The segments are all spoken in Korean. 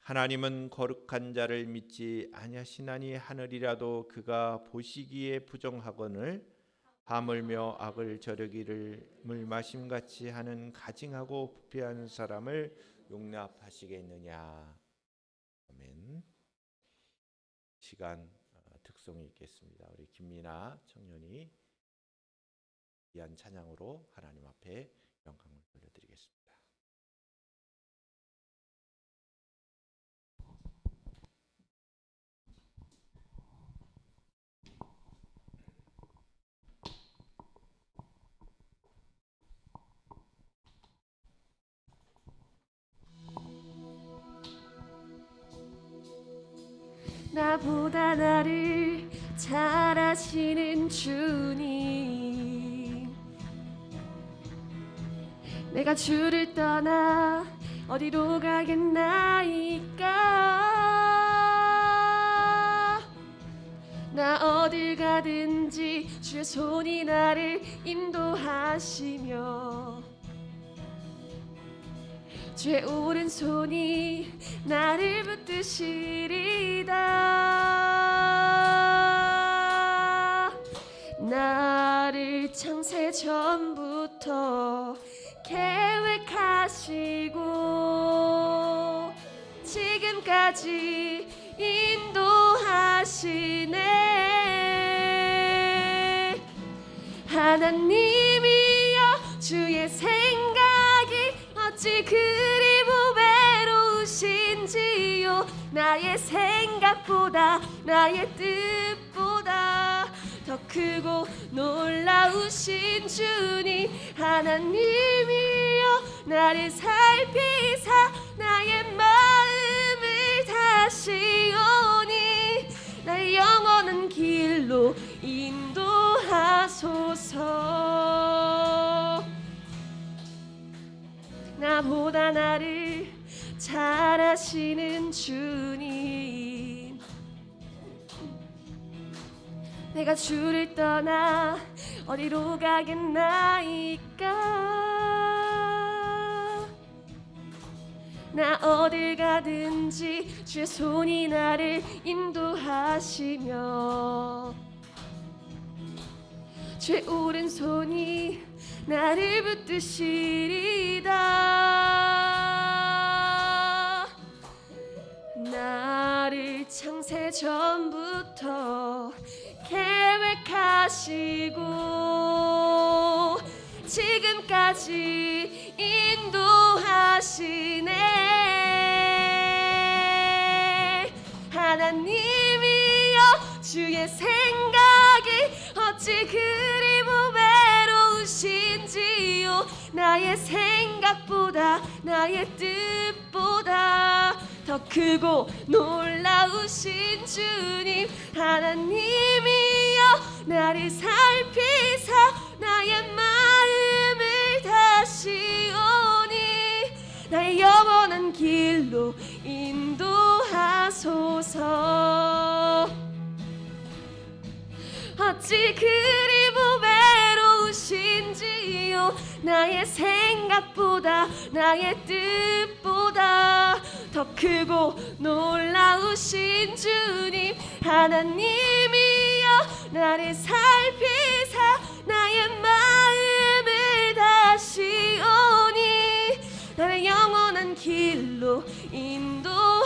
하나님은 거룩한 자를 믿지 아니하시나니 하늘이라도 그가 보시기에 부정하거늘 하물며 악을 저르기를 물 마심같이 하는 가증하고 부패하는 사람을 용납하시겠느냐. 아멘. 시간 특성이 있겠습니다. 우리 김미나 청년이 귀한 찬양으로 하나님 앞에 영광을 돌려드리겠습니다. 나보다 나를 잘 아시는 주님, 내가 주를 떠나 어디로 가겠나이까. 나 어딜 가든지 주의 손이 나를 인도하시며 주의 오른손이 나를 붙드시리다. 나를 창세 전부터 계획하시고 지금까지 인도하시네. 하나님이여, 주의 생각이 어찌 그리 외로우신지요. 나의 생각보다 나의 뜻보다 더 크고 놀라우신 주님. 하나님이여, 나를 살피사 나의 마음을 다시 오니 나의 영원한 길로 인도하소서. 나보다 나를 잘 아시는 주님, 내가 주를 떠나 어디로 가겠나이까. 나 어딜 가든지 주의 손이 나를 인도하시며 주의 오른손이 나를 붙드시리다. 나를 창세 전부터 계획하시고 지금까지 인도하시네. 하나님이여, 주의 생각이 어찌 그리 외로우신지요. 나의 생각보다 나의 뜻보다 더 크고 놀라우신 주님. 하나님이여, 나를 살피사 나의 마음을 다시 오니 나의 영원한 길로 인도하소서. 어찌 그리 외로우신지요. 나의 생각보다 나의 뜻보다 더 크고 놀라우신 주님. 하나님이여, 나를 살피사 나의 마음을 다시 오니 나의 영원한 길로 인도하소서.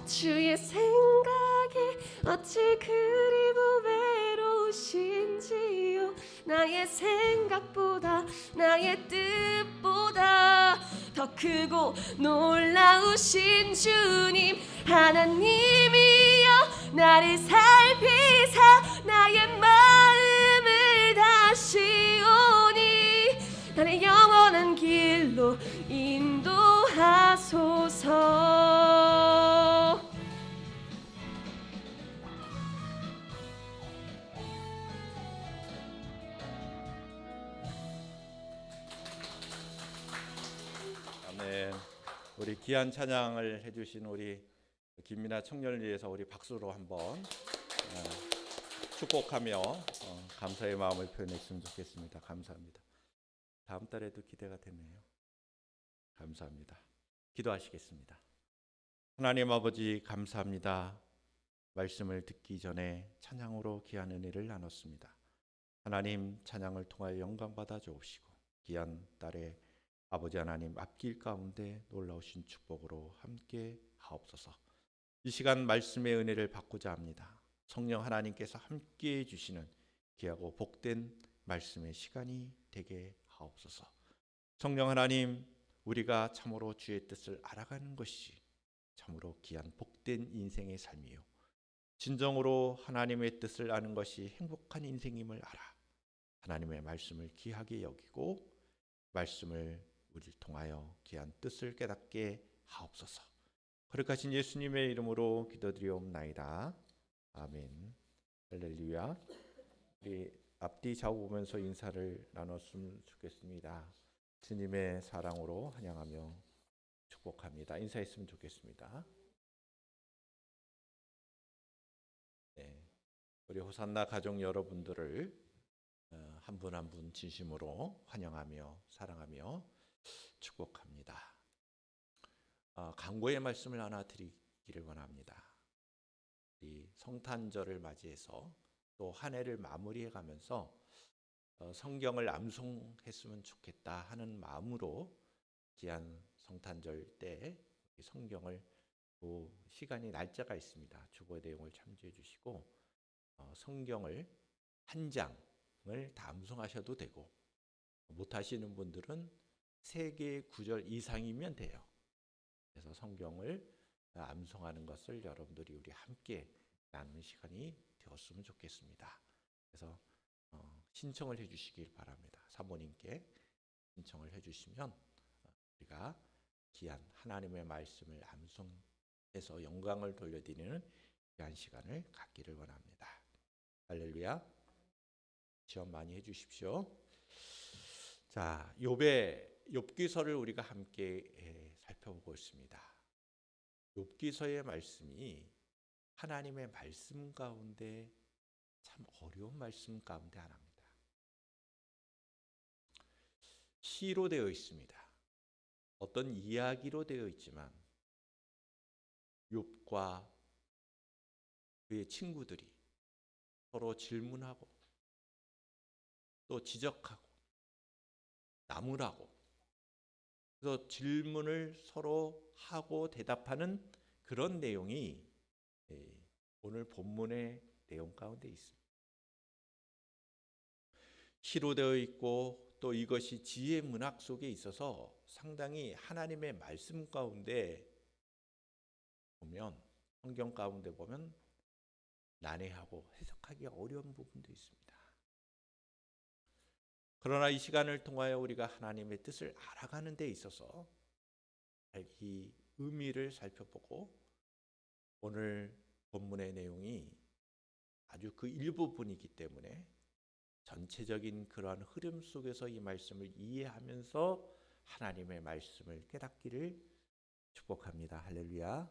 주의 생각이 어찌 그리 외로우신지요. 나의 생각보다 나의 뜻보다 더 크고 놀라우신 주님. 하나님이여, 나를 살피사 나의 마음을 다시 오니 나의 영원한 길로 인도하소서. 아멘. 우리 귀한 찬양을 해주신 우리 김미나 청년을 위해서 우리 박수로 한번 축복하며 감사의 마음을 표현했으면 좋겠습니다. 감사합니다. 다음 달에도 기대가 되네요. 감사합니다. 기도하시겠습니다. 하나님 아버지 감사합니다. 말씀을 듣기 전에 찬양으로 귀한 은혜를 나눴습니다. 하나님 찬양을 통하여 영광 받아 주옵시고 귀한 딸의 아버지 하나님 앞길 가운데 놀라우신 축복으로 함께 하옵소서. 이 시간 말씀의 은혜를 받고자 합니다. 성령 하나님께서 함께해 주시는 귀하고 복된 말씀의 시간이 되게 하옵소서. 성령 하나님, 우리가 참으로 주의 뜻을 알아가는 것이 참으로 귀한 복된 인생의 삶이요, 진정으로 하나님의 뜻을 아는 것이 행복한 인생임을 알아 하나님의 말씀을 귀하게 여기고 말씀을 우리를 통하여 귀한 뜻을 깨닫게 하옵소서. 거룩하신 예수님의 이름으로 기도드리옵나이다. 아멘. 할렐루야. 우리 앞뒤 좌우 보면서 인사를 나눴으면 좋겠습니다. 주님의 사랑으로 환영하며 축복합니다. 인사했으면 좋겠습니다. 네, 우리 호산나 가족 여러분들을 한 분 한 분 진심으로 환영하며 사랑하며 축복합니다. 강구의 말씀을 하나 드리기를 원합니다. 이 성탄절을 맞이해서 또 한 해를 마무리해 가면서 성경을 암송했으면 좋겠다 하는 마음으로 귀한 성탄절 때 성경을 그 시간이 날짜가 있습니다. 주보의 내용을 참조해 주시고 성경을 한 장을 다 암송하셔도 되고 못하시는 분들은 3개의 구절 이상이면 돼요. 그래서 성경을 암송하는 것을 여러분들이 우리 함께 나누는 시간이 되었으면 좋겠습니다. 그래서 신청을 해주시길 바랍니다. 사모님께 신청을 해주시면 우리가 귀한 하나님의 말씀을 암송해서 영광을 돌려드리는 귀한 시간을 갖기를 원합니다. 할렐루야. 지원 많이 해주십시오. 자, 욥기서를 우리가 함께 살펴보고 있습니다. 욥기서의 말씀이 하나님의 말씀 가운데 참 어려운 말씀 가운데 하나입니다. 시로 되어 있습니다. 어떤 이야기로 되어 있지만 욥과 그의 친구들이 서로 질문하고 또 지적하고 나무라고, 그래서 질문을 서로 하고 대답하는 그런 내용이 오늘 본문의 내용 가운데 있습니다. 시로 되어 있고 또 이것이 지혜 문학 속에 있어서 상당히 하나님의 말씀 가운데 보면, 성경 가운데 보면 난해하고 해석하기 어려운 부분도 있습니다. 그러나 이 시간을 통하여 우리가 하나님의 뜻을 알아가는 데 있어서 이 의미를 살펴보고 오늘 본문의 내용이 아주 그 일부분이기 때문에 전체적인 그러한 흐름 속에서 이 말씀을 이해하면서 하나님의 말씀을 깨닫기를 축복합니다. 할렐루야.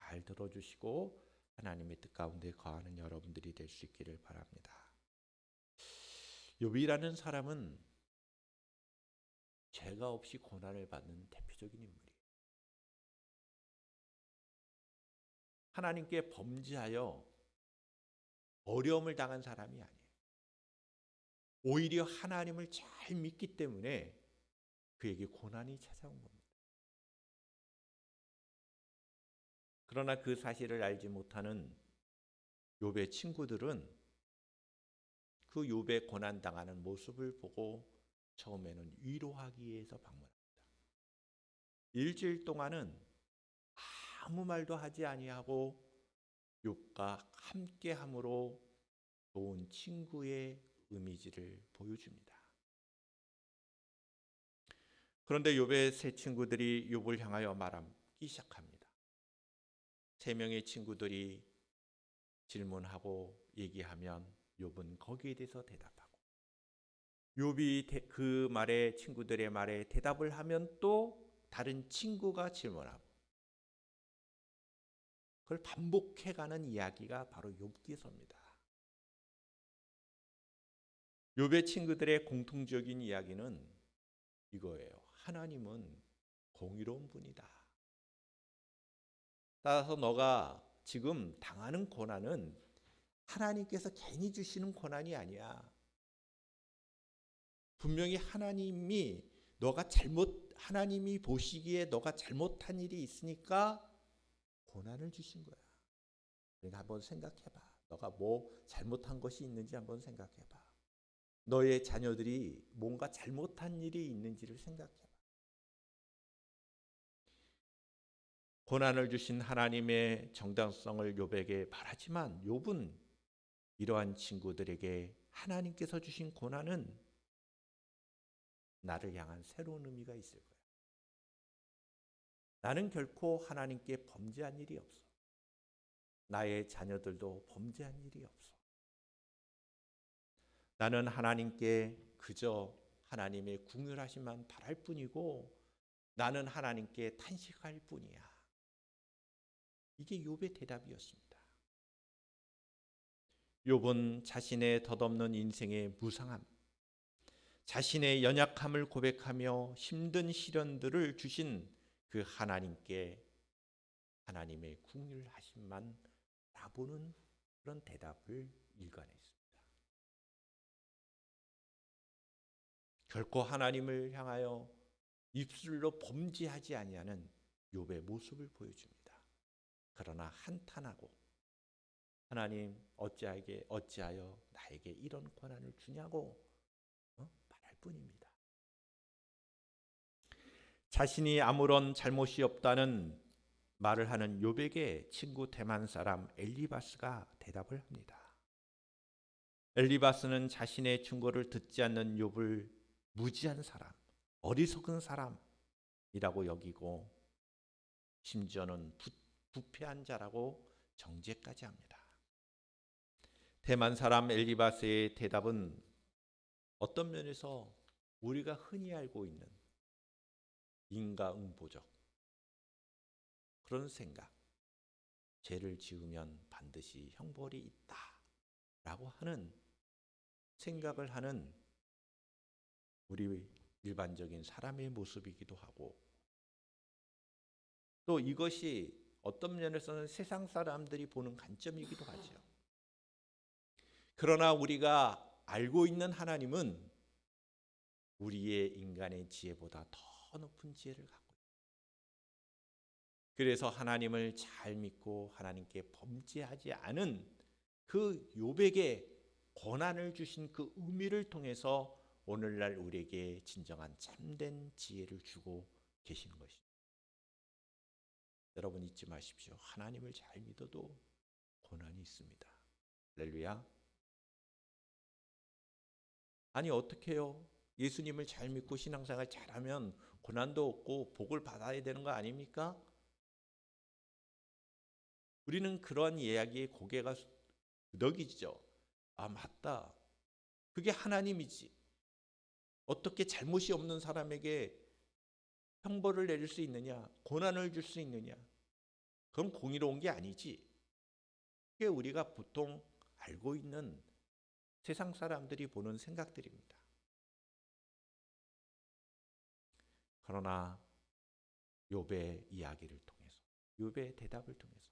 잘 들어주시고 하나님의 뜻 가운데 거하는 여러분들이 될 수 있기를 바랍니다. 욥이라는 사람은 죄가 없이 고난을 받는 대표적인 인물이에요. 하나님께 범죄하여 어려움을 당한 사람이 아니에요. 오히려 하나님을 잘 믿기 때문에 그에게 고난이 찾아온 겁니다. 그러나 그 사실을 알지 못하는 욥의 친구들은 그 욥의 고난당하는 모습을 보고 처음에는 위로하기 위해서 방문합니다. 일주일 동안은 아무 말도 하지 아니하고 욥과 함께함으로 좋은 친구의 이미지를 보여줍니다. 그런데 욥의 세 친구들이 욥을 향하여 말하기 시작합니다. 3명의 친구들이 질문하고 얘기하면 욥은 거기에 대해서 대답하고, 욥이 그 말에, 친구들의 말에 대답을 하면 또 다른 친구가 질문하고, 그걸 반복해가는 이야기가 바로 욥기서입니다. 욥의 친구들의 공통적인 이야기는 이거예요. 하나님은 공의로운 분이다. 따라서 너가 지금 당하는 고난은 하나님께서 괜히 주시는 고난이 아니야. 분명히 하나님이 보시기에 너가 잘못한 일이 있으니까 고난을 주신 거야. 그러니까 한번 생각해봐. 너가 뭐 잘못한 것이 있는지 한번 생각해봐. 너의 자녀들이 뭔가 잘못한 일이 있는지를 생각해봐. 고난을 주신 하나님의 정당성을 욥에게 말하지만 욥은 이러한 친구들에게 하나님께서 주신 고난은 나를 향한 새로운 의미가 있을 거야. 나는 결코 하나님께 범죄한 일이 없어. 나의 자녀들도 범죄한 일이 없어. 나는 하나님께 그저 하나님의 궁휼하심만 바랄 뿐이고 나는 하나님께 탄식할 뿐이야. 이게 욥의 대답이었습니다. 욥은 자신의 덧없는 인생의 무상함, 자신의 연약함을 고백하며 힘든 시련들을 주신 그 하나님께 하나님의 궁휼하심만 바라보는 그런 대답을 일관했습니다. 결코 하나님을 향하여 입술로 범죄하지 아니하는 욥의 모습을 보여줍니다. 그러나 한탄하고 하나님 어찌하여 나에게 이런 고난을 주냐고 말할 뿐입니다. 자신이 아무런 잘못이 없다는 말을 하는 욥에게 친구 대만 사람 엘리바스가 대답을 합니다. 엘리바스는 자신의 충고를 듣지 않는 욥을 무지한 사람, 어리석은 사람이라고 여기고 심지어는 부패한 자라고 정죄까지 합니다. 대만 사람 엘리바스의 대답은 어떤 면에서 우리가 흔히 알고 있는 인과응보적 그런 생각, 죄를 지으면 반드시 형벌이 있다라고 하는 생각을 하는 우리 일반적인 사람의 모습이기도 하고 또 이것이 어떤 면에서는 세상 사람들이 보는 관점이기도 하죠. 그러나 우리가 알고 있는 하나님은 우리의 인간의 지혜보다 더 높은 지혜를 갖고 있습니다. 그래서 하나님을 잘 믿고 하나님께 범죄하지 않은 그 욥에게 고난을 주신 그 의미를 통해서 오늘날 우리에게 진정한 참된 지혜를 주고 계시는 것입니다. 여러분 잊지 마십시오. 하나님을 잘 믿어도 고난이 있습니다. 할렐루야. 아니 어떻게 해요? 예수님을 잘 믿고 신앙생활 잘하면 고난도 없고 복을 받아야 되는 거 아닙니까? 우리는 그런 이야기에 고개가 끄덕이죠. 아 맞다. 그게 하나님이지. 어떻게 잘못이 없는 사람에게 형벌을 내릴 수 있느냐? 고난을 줄 수 있느냐? 그건 공의로운 게 아니지. 그게 우리가 보통 알고 있는 세상 사람들이 보는 생각들입니다. 그러나 욥의 이야기를 통해서, 욥의 대답을 통해서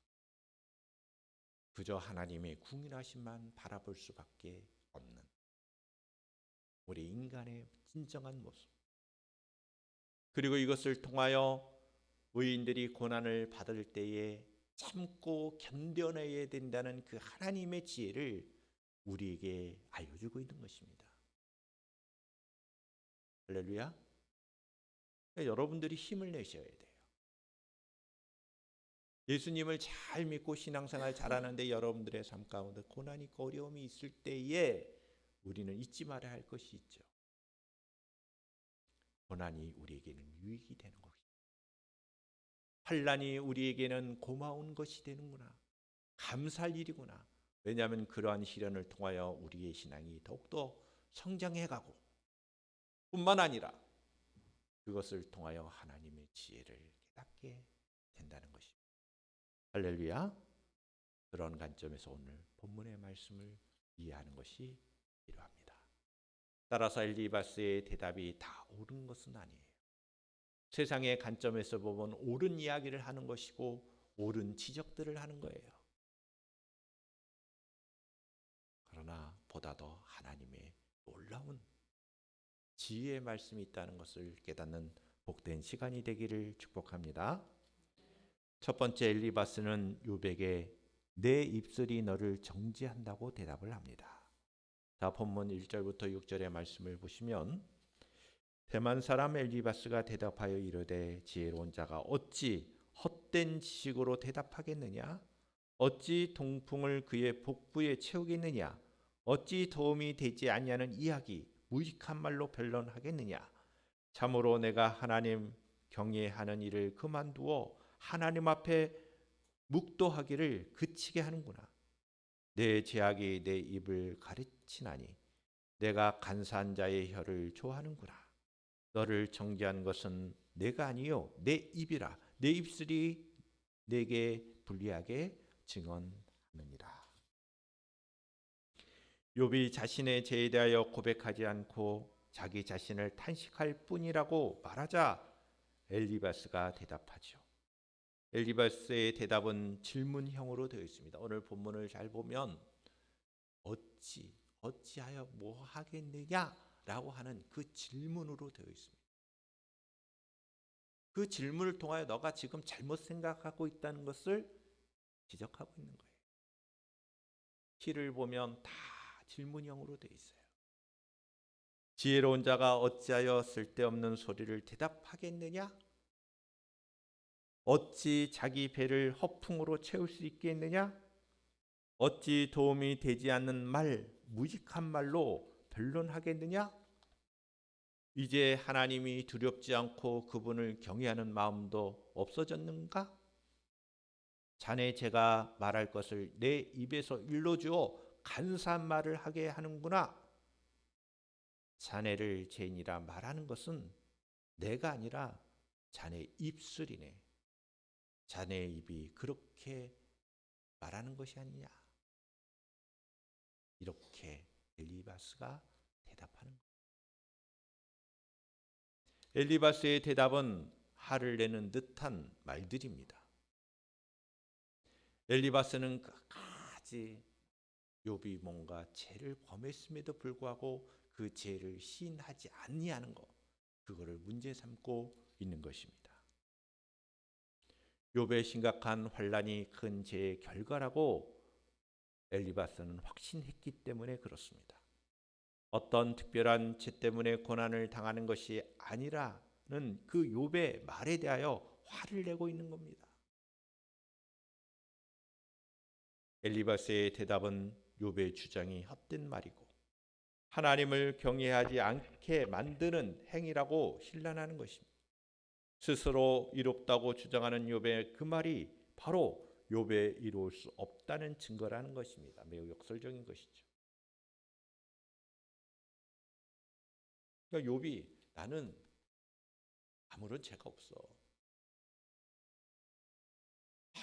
그저 하나님의 궁휼하심만 바라볼 수밖에 없는 우리 인간의 진정한 모습. 그리고 이것을 통하여 의인들이 고난을 받을 때에 참고 견뎌내야 된다는 그 하나님의 지혜를 우리에게 알려주고 있는 것입니다. 할렐루야. 여러분들이 힘을 내셔야 돼요. 예수님을 잘 믿고 신앙생활 잘하는데 여러분들의 삶 가운데 고난이 있고 어려움이 있을 때에 우리는 잊지 말아야 할 것이 있죠. 고난이 우리에게는 유익이 되는 것입니다. 환난이 우리에게는 고마운 것이 되는구나. 감사할 일이구나. 왜냐하면 그러한 시련을 통하여 우리의 신앙이 더욱더 성장해가고 뿐만 아니라 그것을 통하여 하나님의 지혜를 깨닫게 된다는 것입니다. 할렐루야. 그런 관점에서 오늘 본문의 말씀을 이해하는 것이 필요합니다. 따라서 엘리바스의 대답이 다 옳은 것은 아니에요. 세상의 관점에서 보면 옳은 이야기를 하는 것이고 옳은 지적들을 하는 거예요. 그러나 보다 더 하나님의 놀라운 지혜의 말씀이 있다는 것을 깨닫는 복된 시간이 되기를 축복합니다. 첫 번째, 엘리바스는 욥에게 내 입술이 너를 정죄한다고 대답을 합니다. 자, 본문 1절부터 6절의 말씀을 보시면 대만 사람 엘리바스가 대답하여 이르되 지혜로운 자가 어찌 헛된 지식으로 대답하겠느냐? 어찌 동풍을 그의 복부에 채우겠느냐? 어찌 도움이 되지 아니하는 이야기 무익한 말로 변론하겠느냐? 참으로 내가 하나님 경외하는 일을 그만두어 하나님 앞에 묵도하기를 그치게 하는구나. 내 죄악이 내 입을 가르치나니 내가 간사한 자의 혀를 좋아하는구나. 너를 정죄한 것은 내가 아니요 내 입이라. 내 입술이 내게 불리하게 증언하느니라. 욥이 자신의 죄에 대하여 고백하지 않고 자기 자신을 탄식할 뿐이라고 말하자 엘리바스가 대답하죠. 엘리바스의 대답은 질문형으로 되어 있습니다. 오늘 본문을 잘 보면 어찌하여 뭐 하겠느냐라고 하는 그 질문으로 되어 있습니다. 그 질문을 통하여 너가 지금 잘못 생각하고 있다는 것을 지적하고 있는 거예요. 시를 보면 다 질문형으로 되어 있어요. 지혜로운 자가 어찌하여 쓸데없는 소리를 대답하겠느냐? 어찌 자기 배를 허풍으로 채울 수 있겠느냐? 어찌 도움이 되지 않는 말, 무익한 말로 변론하겠느냐? 이제 하나님이 두렵지 않고 그분을 경외하는 마음도 없어졌는가? 자네 제가 말할 것을 내 입에서 일러주어 간사한 말을 하게 하는구나. 자네를 죄인이라 말하는 것은 내가 아니라 자네 입술이네. 자네의 입이 그렇게 말하는 것이 아니냐. 이렇게 엘리바스가 대답하는 거예요. 엘리바스의 대답은 화를 내는 듯한 말들입니다. 엘리바스는 끝까지 욥이 뭔가 죄를 범했음에도 불구하고 그 죄를 시인하지 아니하는 것, 그거를 문제 삼고 있는 것입니다. 욥의 심각한 환난이 큰 죄의 결과라고 엘리바스는 확신했기 때문에 그렇습니다. 어떤 특별한 죄 때문에 고난을 당하는 것이 아니라는 그 욥의 말에 대하여 화를 내고 있는 겁니다. 엘리바스의 대답은 욥의 주장이 헛된 말이고 하나님을 경외하지 않게 만드는 행위라고 신란하는 것입니다. 스스로 이롭다고 주장하는 욥의 그 말이 바로 욥에 이루을 수 없다는 증거라는 것입니다. 매우 역설적인 것이죠. 그러니까 욥이 나는 아무런 죄가 없어.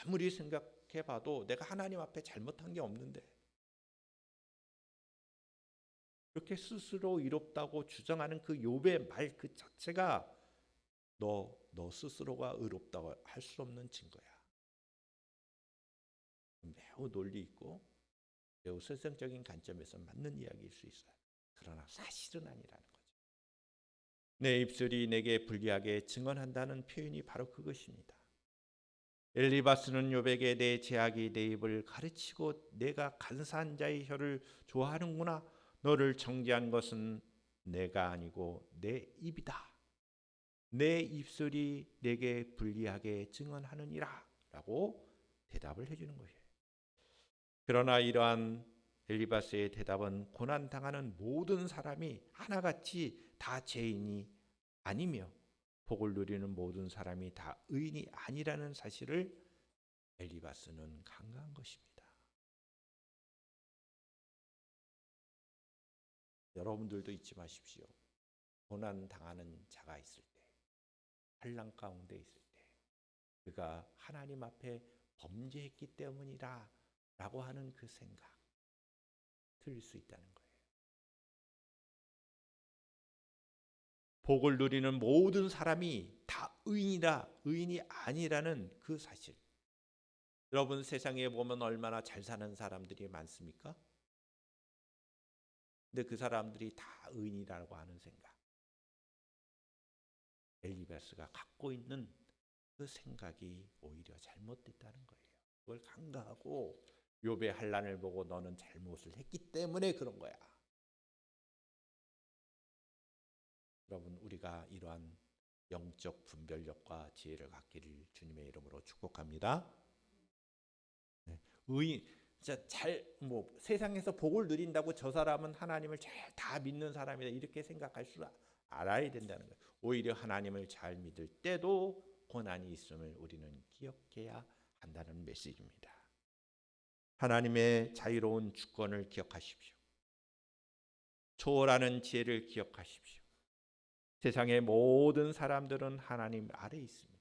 아무리 생각해봐도 내가 하나님 앞에 잘못한 게 없는데 이렇게 스스로 이롭다고 주장하는 그 욥의 말 그 자체가 너 스스로가 의롭다고 할 수 없는 증거야. 매우 논리 있고 매우 세상적인 관점에서 맞는 이야기일 수 있어요. 그러나 사실은 아니라는 거죠. 내 입술이 내게 불리하게 증언한다는 표현이 바로 그것입니다. 엘리바스는 욥에게 내 죄악이 내 입을 가르치고 내가 간사한 자의 혀를 좋아하는구나. 너를 정죄한 것은 내가 아니고 내 입이다. 내 입술이 내게 불리하게 증언하느니라 라고 대답을 해주는 거예요. 그러나 이러한 엘리바스의 대답은 고난당하는 모든 사람이 하나같이 다 죄인이 아니며 복을 누리는 모든 사람이 다 의인이 아니라는 사실을 엘리바스는 간과한 것입니다. 여러분들도 잊지 마십시오. 고난당하는 자가 있을 때, 환난 가운데 있을 때 그가 하나님 앞에 범죄했기 때문이라 라고 하는 그 생각 틀릴 수 있다는 거예요. 복을 누리는 모든 사람이 다 의인이 아니라는 그 사실. 여러분, 세상에 보면 얼마나 잘 사는 사람들이 많습니까? 근데 그 사람들이 다 의인이라고 하는 생각. 엘리바스가 갖고 있는 그 생각이 오히려 잘못됐다는 거예요. 그걸 간과하고 욥의 환난을 보고 너는 잘못을 했기 때문에 그런 거야. 여러분, 우리가 이러한 영적 분별력과 지혜를 갖기를 주님의 이름으로 축복합니다. 네. 의인, 진짜 세상에서 복을 누린다고 저 사람은 하나님을 잘 다 믿는 사람이다 이렇게 생각할 줄 알아야 된다는 거예요. 오히려 하나님을 잘 믿을 때도 고난이 있음을 우리는 기억해야 한다는 메시지입니다. 하나님의 자유로운 주권을 기억하십시오. 초월하는 지혜를 기억하십시오. 세상의 모든 사람들은 하나님 아래 있습니다.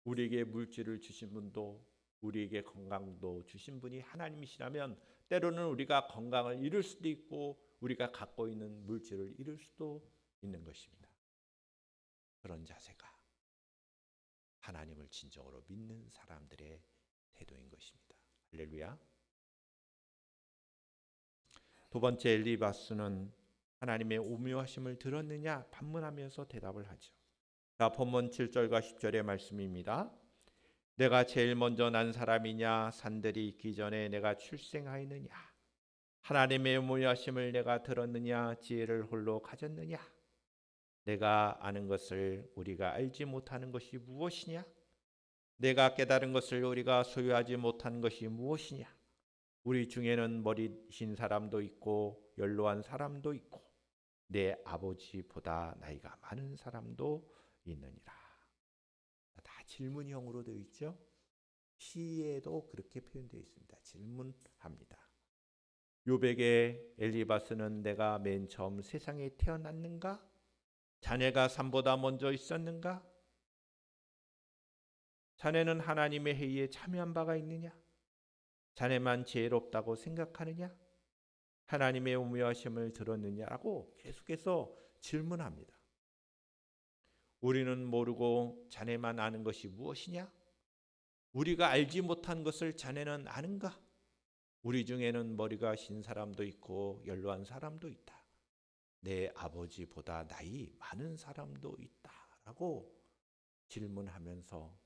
우리에게 물질을 주신 분도 우리에게 건강도 주신 분이 하나님이시라면 때로는 우리가 건강을 잃을 수도 있고 우리가 갖고 있는 물질을 잃을 수도 있는 것입니다. 그런 자세가 하나님을 진정으로 믿는 사람들의 태도인 것입니다. 할렐루야. 두 번째, 엘리바스는 하나님의 오묘하심을 들었느냐 반문하면서 대답을 하죠. 자, 본문 7절과 10절의 말씀입니다. 내가 제일 먼저 난 사람이냐? 산들이 있기 전에 내가 출생하였느냐? 하나님의 오묘하심을 내가 들었느냐? 지혜를 홀로 가졌느냐? 내가 아는 것을 우리가 알지 못하는 것이 무엇이냐? 내가 깨달은 것을 우리가 소유하지 못한 것이 무엇이냐? 우리 중에는 머리신 사람도 있고 연로한 사람도 있고 내 아버지보다 나이가 많은 사람도 있느니라. 다 질문형으로 되어 있죠. 시에도 그렇게 표현되어 있습니다. 질문합니다. 욥에게 엘리바스는 내가 맨 처음 세상에 태어났는가? 자네가 산보다 먼저 있었는가? 자네는 하나님의 회의에 참여한 바가 있느냐? 자네만 지혜롭다고 생각하느냐? 하나님의 오묘하심을 들었느냐라고 계속해서 질문합니다. 우리는 모르고 자네만 아는 것이 무엇이냐? 우리가 알지 못한 것을 자네는 아는가? 우리 중에는 머리가 신 사람도 있고 연로한 사람도 있다. 내 아버지보다 나이 많은 사람도 있다라고 질문하면서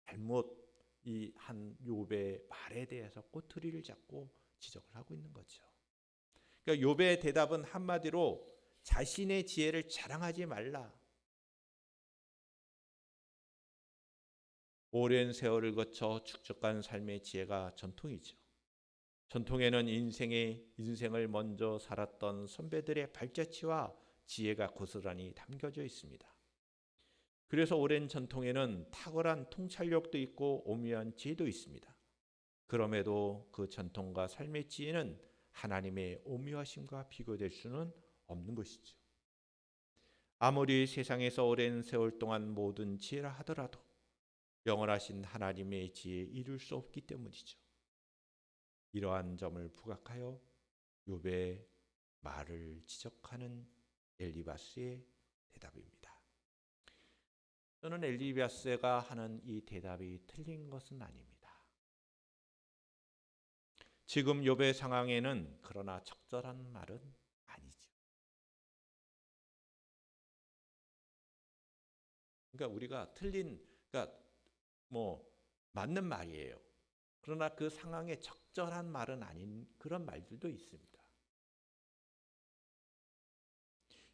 잘못 이 한 욥의 말에 대해서 꼬투리를 잡고 지적을 하고 있는 거죠. 그러니까 욥의 대답은 한마디로 자신의 지혜를 자랑하지 말라. 오랜 세월을 거쳐 축적한 삶의 지혜가 전통이죠. 전통에는 인생을 먼저 살았던 선배들의 발자취와 지혜가 고스란히 담겨져 있습니다. 그래서 오랜 전통에는 탁월한 통찰력도 있고 오묘한 지혜도 있습니다. 그럼에도 그 전통과 삶의 지혜는 하나님의 오묘하심과 비교될 수는 없는 것이죠. 아무리 세상에서 오랜 세월 동안 모든 지혜라 하더라도 영원하신 하나님의 지혜에 이룰 수 없기 때문이죠. 이러한 점을 부각하여 욥의 말을 지적하는 엘리바스의 대답입니다. 저는 엘리바스가 하는 이 대답이 틀린 것은 아닙니다. 지금 욥의 상황에는 그러나 적절한 말은 아니죠. 그러니까 우리가 그러니까 맞는 말이에요. 그러나 그 상황에 적절한 말은 아닌 그런 말들도 있습니다.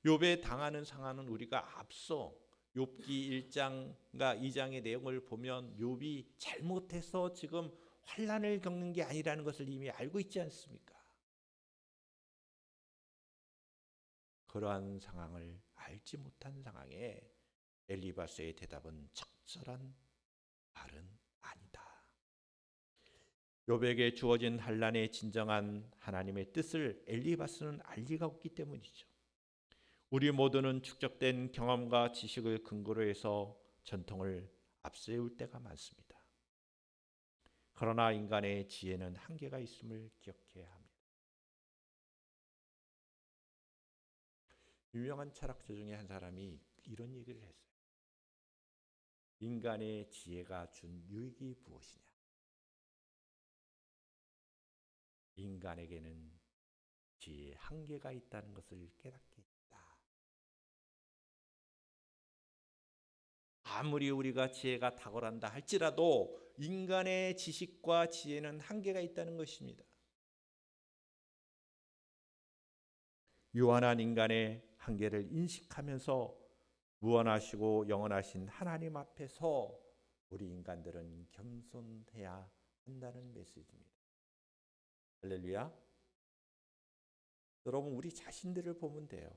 욥에 당하는 상황은 우리가 앞서 욥기 1장과 2장의 내용을 보면 욥이 잘못해서 지금 환난을 겪는 게 아니라는 것을 이미 알고 있지 않습니까? 그러한 상황을 알지 못한 상황에 엘리바스의 대답은 적절한 말은 아니다. 욥에게 주어진 환난의 진정한 하나님의 뜻을 엘리바스는 알 리가 없기 때문이죠. 우리 모두는 축적된 경험과 지식을 근거로 해서 전통을 앞세울 때가 많습니다. 그러나 인간의 지혜는 한계가 있음을 기억해야 합니다. 유명한 철학자 중에 한 사람이 이런 얘기를 했어요. 인간의 지혜가 준 유익이 무엇이냐? 인간에게는 지혜의 한계가 있다는 것을 깨닫게 했다. 아무리 우리가 지혜가 탁월한다 할지라도 인간의 지식과 지혜는 한계가 있다는 것입니다. 유한한 인간의 한계를 인식하면서 무한하시고 영원하신 하나님 앞에서 우리 인간들은 겸손해야 한다는 메시지입니다. 할렐루야. 여러분, 우리 자신들을 보면 돼요.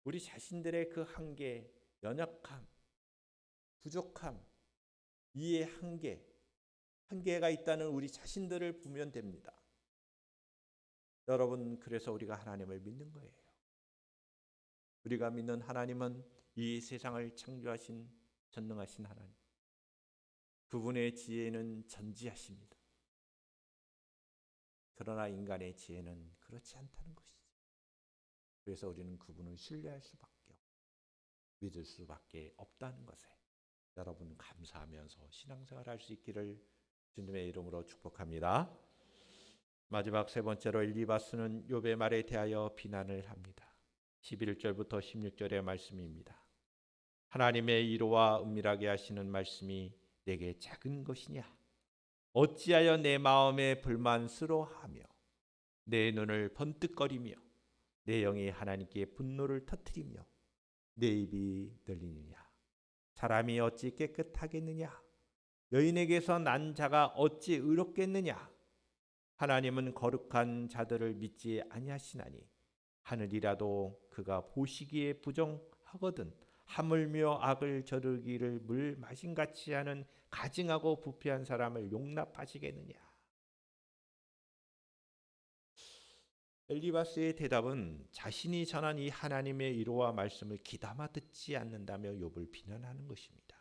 우리 자신들의 그 한계, 연약함, 부족함, 이해 한계가 있다는 우리 자신들을 보면 됩니다. 여러분, 그래서 우리가 하나님을 믿는 거예요. 우리가 믿는 하나님은 이 세상을 창조하신 전능하신 하나님. 그분의 지혜는 전지하십니다. 그러나 인간의 지혜는 그렇지 않다는 것이죠. 그래서 우리는 그분을 신뢰할 수밖에 없고 믿을 수밖에 없다는 것에 여러분 감사하면서 신앙생활할 수 있기를 주님의 이름으로 축복합니다. 마지막 세 번째로 엘리바스는 욥의 말에 대하여 비난을 합니다. 11절부터 16절의 말씀입니다. 하나님의 이로와 은밀하게 하시는 말씀이 내게 작은 것이냐? 어찌하여 내 마음에 불만스러워하며 내 눈을 번뜩거리며 내 영이 하나님께 분노를 터뜨리며 내 입이 들리느냐? 사람이 어찌 깨끗하겠느냐? 여인에게서 난 자가 어찌 의롭겠느냐? 하나님은 거룩한 자들을 믿지 아니하시나니 하늘이라도 그가 보시기에 부정하거든 하물며 악을 저르기를 물 마신같이 하는 가증하고 부패한 사람을 용납하시겠느냐? 엘리바스의 대답은 자신이 전한 이 하나님의 위로와 말씀을 귀담아 듣지 않는다며 욥을 비난하는 것입니다.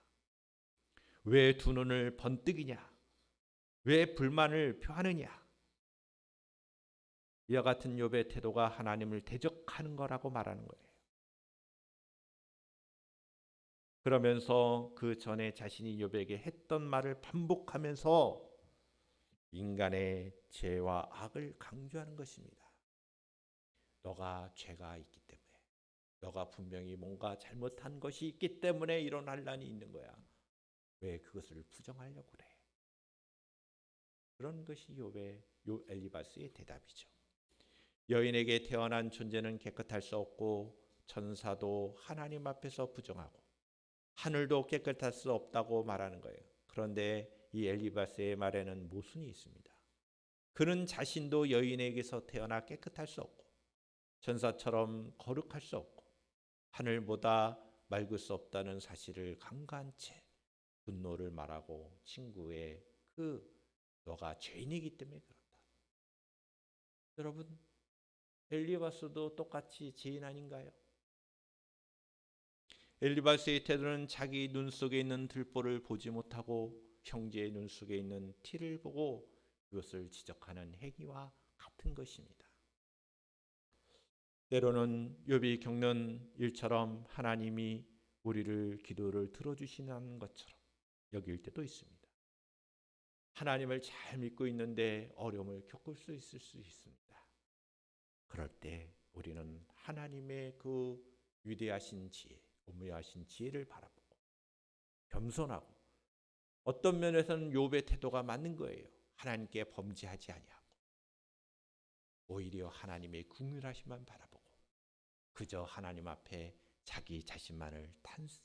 왜 두 눈을 번뜩이냐? 왜 불만을 표하느냐? 이와 같은 욥의 태도가 하나님을 대적하는 거라고 말하는 거예요. 그러면서 그 전에 자신이 욥에게 했던 말을 반복하면서 인간의 죄와 악을 강조하는 것입니다. 너가 죄가 있기 때문에, 너가 분명히 뭔가 잘못한 것이 있기 때문에 이런 환란이 있는 거야. 왜 그것을 부정하려고 그래? 그런 것이 욥의 엘리바스의 대답이죠. 여인에게 태어난 존재는 깨끗할 수 없고 천사도 하나님 앞에서 부정하고 하늘도 깨끗할 수 없다고 말하는 거예요. 그런데 이 엘리바스의 말에는 모순이 있습니다. 그는 자신도 여인에게서 태어나 깨끗할 수 없고 천사처럼 거룩할 수 없고 하늘보다 맑을 수 없다는 사실을 간과한 채 분노를 말하고 친구의 너가 죄인이기 때문에 그렇다. 여러분, 엘리바스도 똑같이 죄인 아닌가요? 엘리바스의 태도는 자기 눈 속에 있는 들보를 보지 못하고 형제의 눈 속에 있는 티를 보고 그것을 지적하는 행위와 같은 것입니다. 때로는 욥이 겪는 일처럼 하나님이 우리를 기도를 들어주시는 것처럼 여길 때도 있습니다. 하나님을 잘 믿고 있는데 어려움을 겪을 수 있습니다. 그럴 때 우리는 하나님의 그 위대하신 지혜, 오묘하신 지혜를 바라보고 겸손하고 어떤 면에서는 욥의 태도가 맞는 거예요. 하나님께 범죄하지 아니하고 오히려 하나님의 긍휼하심만 바라보고 그저 하나님 앞에 자기 자신만을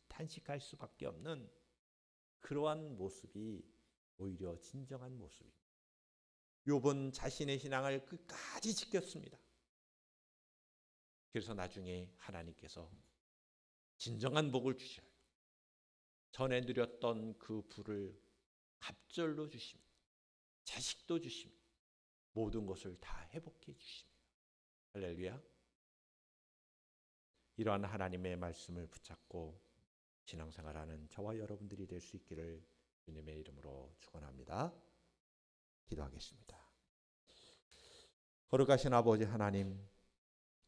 탄식할 수밖에 없는 그러한 모습이 오히려 진정한 모습입니다. 욥은 자신의 신앙을 끝까지 지켰습니다. 그래서 나중에 하나님께서 진정한 복을 주셔요. 전에 누렸던 그 부를 갑절로 주십니다. 자식도 주십니다. 모든 것을 다 회복해 주십니다. 할렐루야. 이러한 하나님의 말씀을 붙잡고 신앙생활하는 저와 여러분들이 될 수 있기를 주님의 이름으로 축원합니다. 기도하겠습니다. 거룩하신 아버지 하나님,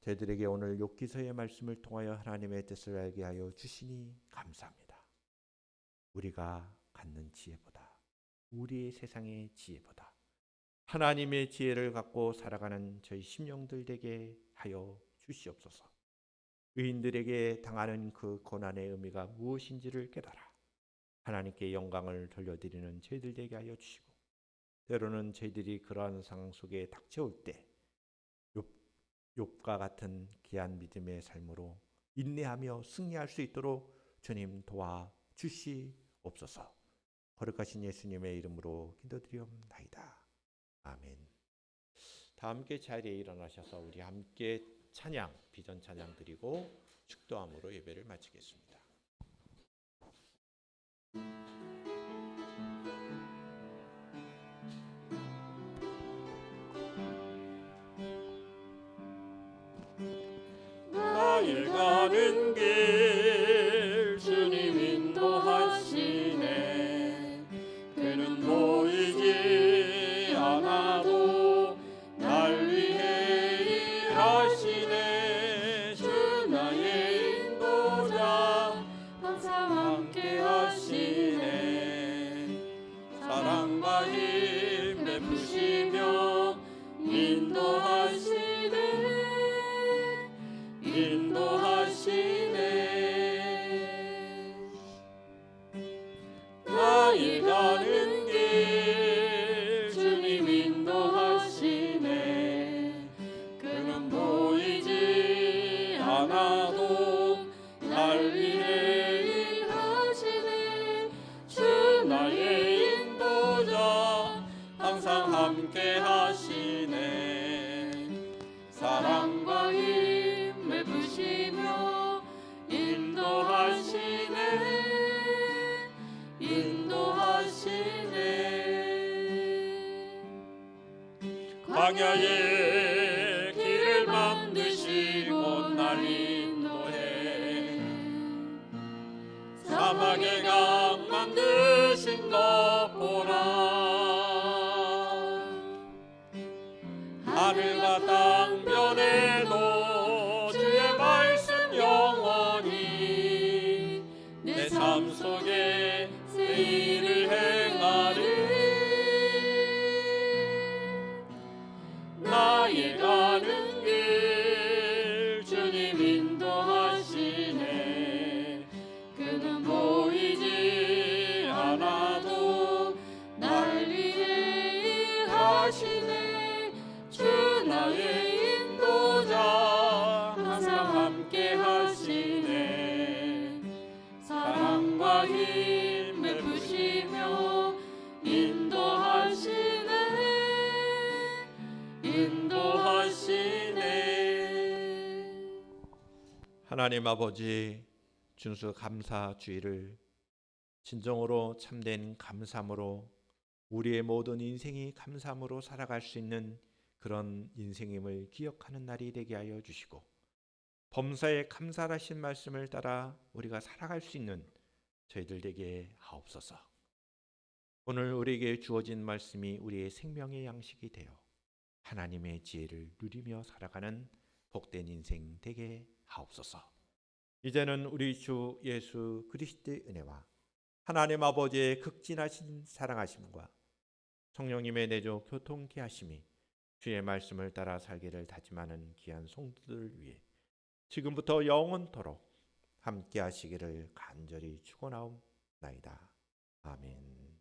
저희들에게 오늘 욥기서의 말씀을 통하여 하나님의 뜻을 알게 하여 주시니 감사합니다. 우리가 갖는 지혜보다, 우리의 세상의 지혜보다 하나님의 지혜를 갖고 살아가는 저희 심령들 되게 하여 주시옵소서. 의인들에게 당하는 그 고난의 의미가 무엇인지를 깨달아 하나님께 영광을 돌려드리는 저희들 되게 하여 주시고, 때로는 저희들이 그러한 상황 속에 닥쳐올 때 욥과 같은 귀한 믿음의 삶으로 인내하며 승리할 수 있도록 주님 도와주시옵소서. 거룩하신 예수님의 이름으로 기도드리옵나이다. 아멘. 다 함께 자리에 일어나셔서 우리 함께 찬양, 비전 찬양 드리고 축도함으로 예배를 마치겠습니다. 나의 가는 길 주님 인도하시네. 그는 보이지 않아도 날 위해 일하시네. 주 나의 인도자 항상 함께 하시네. 사랑과 힘 베푸시며 인도하시네. 나의 가는 길 주님 인도하시네. 그는 보이지 않아도 날 위해 일하시네. 주 나의 인도자 항상 함께 하시네. 사랑과 힘 베푸시며 인도하시네. 광야의 길을 만드시고 날 인도해. 사막의 강 만드신 것 보라. 하늘과 땅 변해도 주의 말씀 영원히 내 삶 속에 새 일을 행하리. 나의 가는 길 주님 인도하시네. 그는 보이지 않아도 날 위해 일하시네. 주 나의 인도자 항상 함께 하시네. 사랑과 힘 베푸시며 인도하시네. 하나님 아버지, 준수 감사 주의를 진정으로 참된 감사함으로 우리의 모든 인생이 감사함으로 살아갈 수 있는 그런 인생임을 기억하는 날이 되게 하여 주시고, 범사에 감사하신 말씀을 따라 우리가 살아갈 수 있는 저희들 되게 하옵소서. 오늘 우리에게 주어진 말씀이 우리의 생명의 양식이 되어 하나님의 지혜를 누리며 살아가는 복된 인생 되게 하옵소서. 이제는 우리 주 예수 그리스도의 은혜와 하나님 아버지의 극진하신 사랑하심과 성령님의 내조 교통케 하심이 주의 말씀을 따라 살기를 다짐하는 귀한 성도들을 위해 지금부터 영원토록 함께 하시기를 간절히 축원하옵나이다. 아멘.